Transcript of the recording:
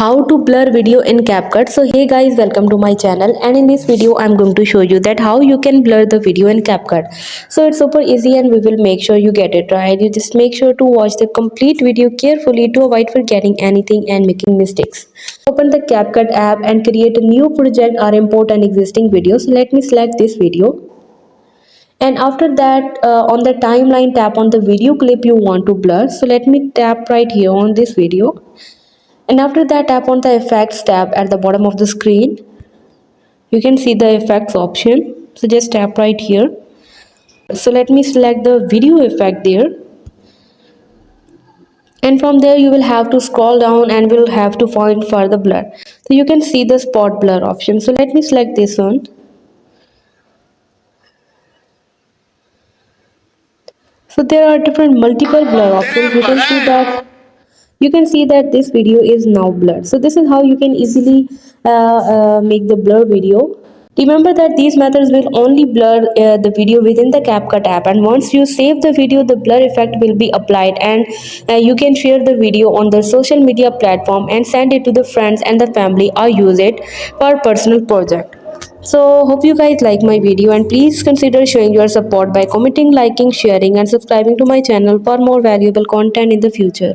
How to blur video in Capcut. So hey guys, welcome to my channel, and in this video I'm going to show you that how you can blur the video in Capcut. So it's super easy and we will make sure you get it right. You just make sure to watch the complete video carefully to avoid forgetting anything and making mistakes. Open the Capcut app and create a new project or import an existing video. So let me select this video, and after that on the timeline tap on the video clip you want to blur. So let me tap right here on this video, and after that tap on the effects tab at the bottom of the screen. You can see the effects option, so just tap right here. So let me select the video effect there, and from there you will have to scroll down and will have to find further blur. So you can see the spot blur option, so let me select this one. So there are different multiple blur options. You can see that this video is now blurred. So this is how you can easily make the blur video. Remember that these methods will only blur the video within the CapCut app, and once you save the video the blur effect will be applied, and you can share the video on the social media platform and send it to the friends and the family, or use it for personal project. So hope you guys like my video, and please consider showing your support by commenting, liking, sharing and subscribing to my channel for more valuable content in the future.